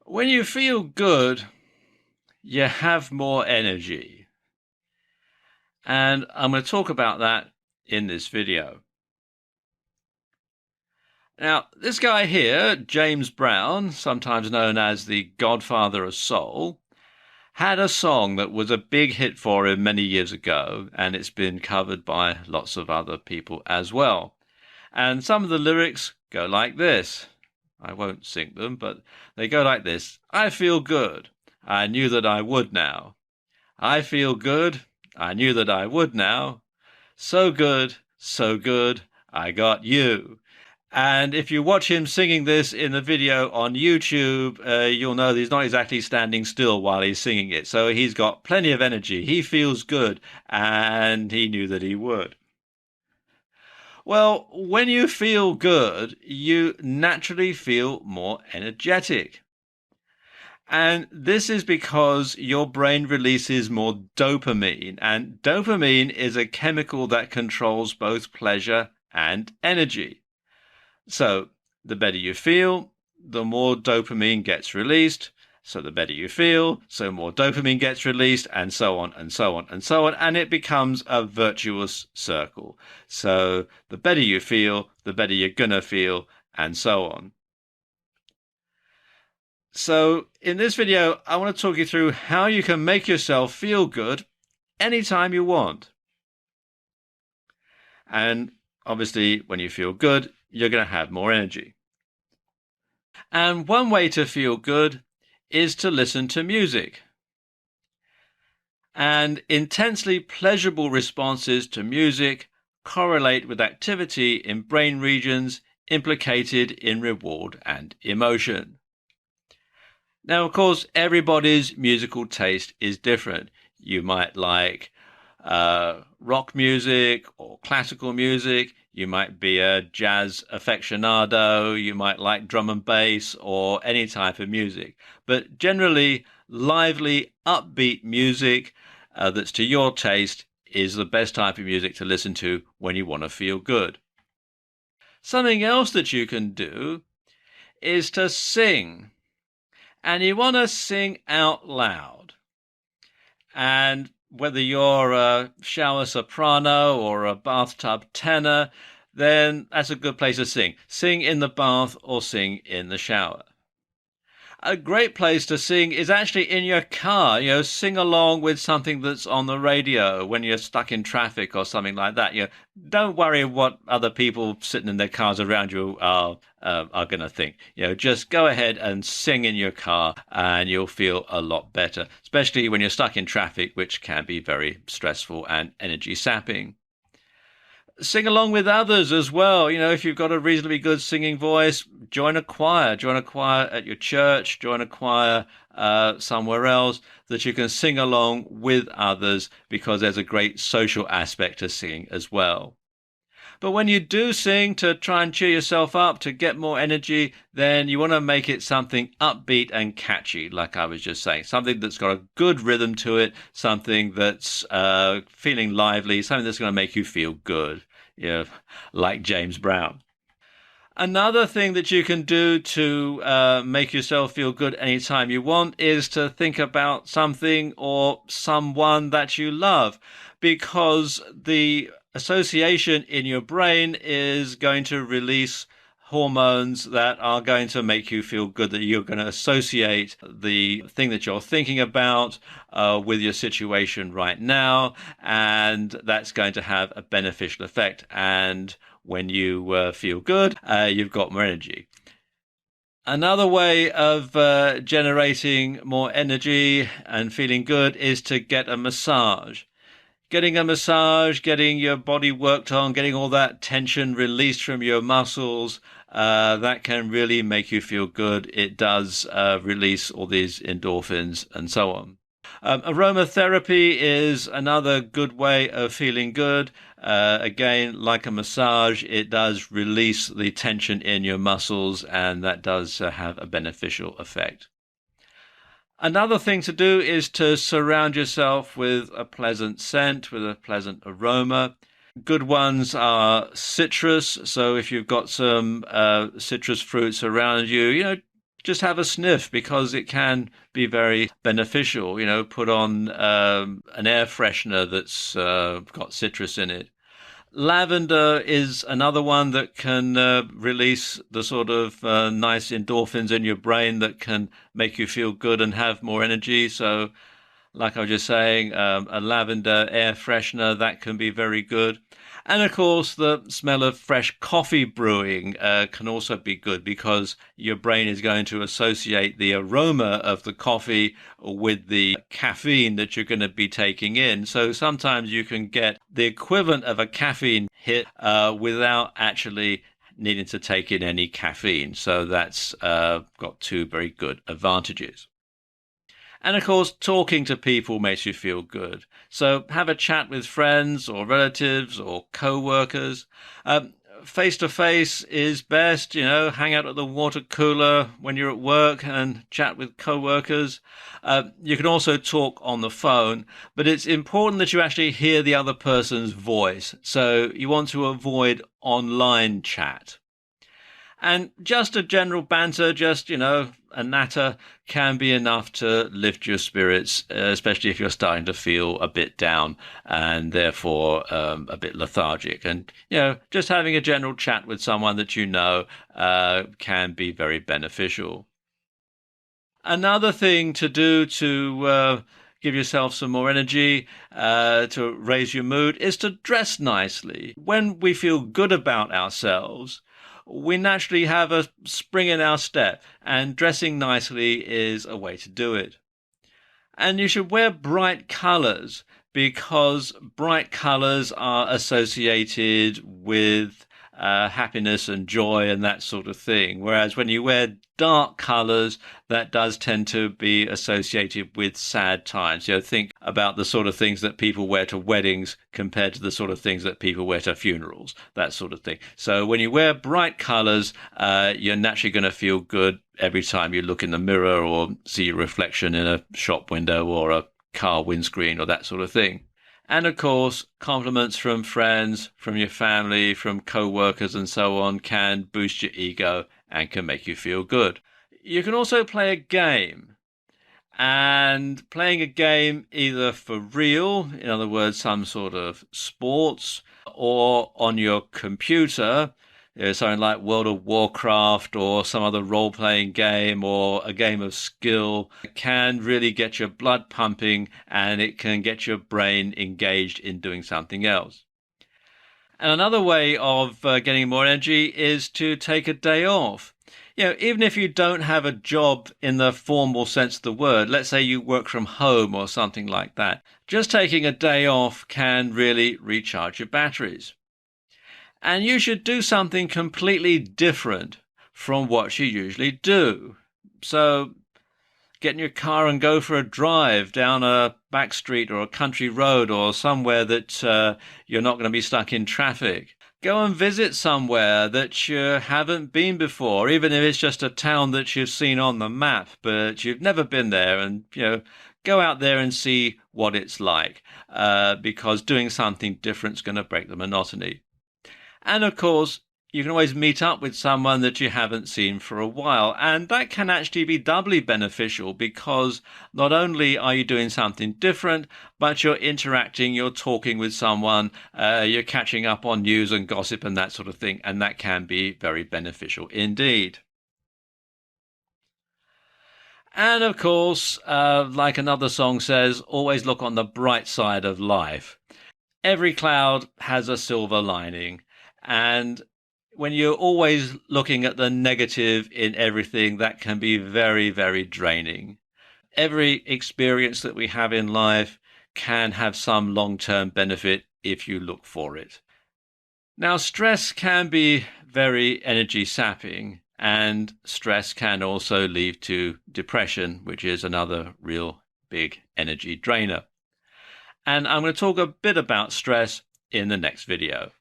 When you feel good, you have more energy. And I'm going to talk about that in this video. Now, this guy here, James Brown, sometimes known as the Godfather of Soul, had a song that was a big hit for him many years ago, and it's been covered by lots of other people as well. And some of the lyrics go like this. I won't sing them, but they go like this. I feel good. I knew that I would now. I feel good. I knew that I would now. So good, I got you. And if you watch him singing this in the video on YouTube, you'll know that he's not exactly standing still while he's singing it. So he's got plenty of energy. He feels good, and he knew that he would. Well, when you feel good, you naturally feel more energetic. And this is because your brain releases more dopamine. And dopamine is a chemical that controls both pleasure and energy. So the better you feel, the more dopamine gets released. So the better you feel, so more dopamine gets released, and so on and so on and so on. And it becomes a virtuous circle. So the better you feel, the better you're going to feel, and so on. So in this video, I want to talk you through how you can make yourself feel good anytime you want. And obviously, when you feel good, you're going to have more energy. And one way to feel good is to listen to music. And intensely pleasurable responses to music correlate with activity in brain regions implicated in reward and emotion. Now, of course, everybody's musical taste is different. You might like rock music or classical music. You might be a jazz aficionado. You might like drum and bass or any type of music. But generally, lively, upbeat music that's to your taste is the best type of music to listen to when you want to feel good. Something else that you can do is to sing. And you want to sing out loud. And whether you're a shower soprano or a bathtub tenor, then that's a good place to sing. Sing in the bath or sing in the shower. A great place to sing is actually in your car. Sing along with something that's on the radio when you're stuck in traffic or something like that. Don't worry what other people sitting in their cars around you are going to think. Just go ahead and sing in your car and you'll feel a lot better, especially when you're stuck in traffic, which can be very stressful and energy sapping. Sing along with others as well. If you've got a reasonably good singing voice, join a choir. Join a choir at your church. Join a choir somewhere else that you can sing along with others, because there's a great social aspect to singing as well. But when you do sing to try and cheer yourself up, to get more energy, then you want to make it something upbeat and catchy, like I was just saying. Something that's got a good rhythm to it, something that's feeling lively, something that's going to make you feel good, like James Brown. Another thing that you can do to make yourself feel good anytime you want is to think about something or someone that you love, because the association in your brain is going to release hormones that are going to make you feel good, that you're going to associate the thing that you're thinking about with your situation right now, and that's going to have a beneficial effect. And when you feel good, you've got more energy. Another way of generating more energy and feeling good is to get a massage. Getting a massage, getting your body worked on, getting all that tension released from your muscles, that can really make you feel good. It does release all these endorphins and so on. Aromatherapy is another good way of feeling good. Again, like a massage, it does release the tension in your muscles, and that does have a beneficial effect. Another thing to do is to surround yourself with a pleasant scent, with a pleasant aroma. Good ones are citrus. So if you've got some citrus fruits around you, just have a sniff because it can be very beneficial. Put on an air freshener that's got citrus in it. Lavender is another one that can release the sort of nice endorphins in your brain that can make you feel good and have more energy. So, like I was just saying, a lavender air freshener, that can be very good. And of course, the smell of fresh coffee brewing can also be good because your brain is going to associate the aroma of the coffee with the caffeine that you're going to be taking in. So sometimes you can get the equivalent of a caffeine hit without actually needing to take in any caffeine. So that's got two very good advantages. And of course, talking to people makes you feel good. So have a chat with friends or relatives or co-workers. Face to face is best, hang out at the water cooler when you're at work and chat with co-workers. You can also talk on the phone, but it's important that you actually hear the other person's voice. So you want to avoid online chat. And just a general banter, just, a natter can be enough to lift your spirits, especially if you're starting to feel a bit down and therefore a bit lethargic. And, just having a general chat with someone that can be very beneficial. Another thing to do to give yourself some more energy, to raise your mood, is to dress nicely. When we feel good about ourselves, we naturally have a spring in our step, and dressing nicely is a way to do it. And you should wear bright colors because bright colors are associated with happiness and joy and that sort of thing. Whereas when you wear dark colors, that does tend to be associated with sad times. Think about the sort of things that people wear to weddings compared to the sort of things that people wear to funerals, that sort of thing. So when you wear bright colors, you're naturally going to feel good every time you look in the mirror or see your reflection in a shop window or a car windscreen or that sort of thing. And of course, compliments from friends, from your family, from co-workers and so on can boost your ego and can make you feel good. You can also play a game. And playing a game either for real, in other words, some sort of sports, or on your computer, something like World of Warcraft or some other role-playing game or a game of skill can really get your blood pumping and it can get your brain engaged in doing something else. And another way of getting more energy is to take a day off. Even if you don't have a job in the formal sense of the word, let's say you work from home or something like that, just taking a day off can really recharge your batteries. And you should do something completely different from what you usually do. So get in your car and go for a drive down a back street or a country road or somewhere that you're not going to be stuck in traffic. Go and visit somewhere that you haven't been before, even if it's just a town that you've seen on the map, but you've never been there, and go out there and see what it's like, because doing something different is going to break the monotony. And of course, you can always meet up with someone that you haven't seen for a while. And that can actually be doubly beneficial because not only are you doing something different, but you're interacting, you're talking with someone, you're catching up on news and gossip and that sort of thing. And that can be very beneficial indeed. And of course, like another song says, always look on the bright side of life. Every cloud has a silver lining. And when you're always looking at the negative in everything, that can be very, very draining. Every experience that we have in life can have some long-term benefit if you look for it. Now, stress can be very energy sapping, and stress can also lead to depression, which is another real big energy drainer. And I'm going to talk a bit about stress in the next video.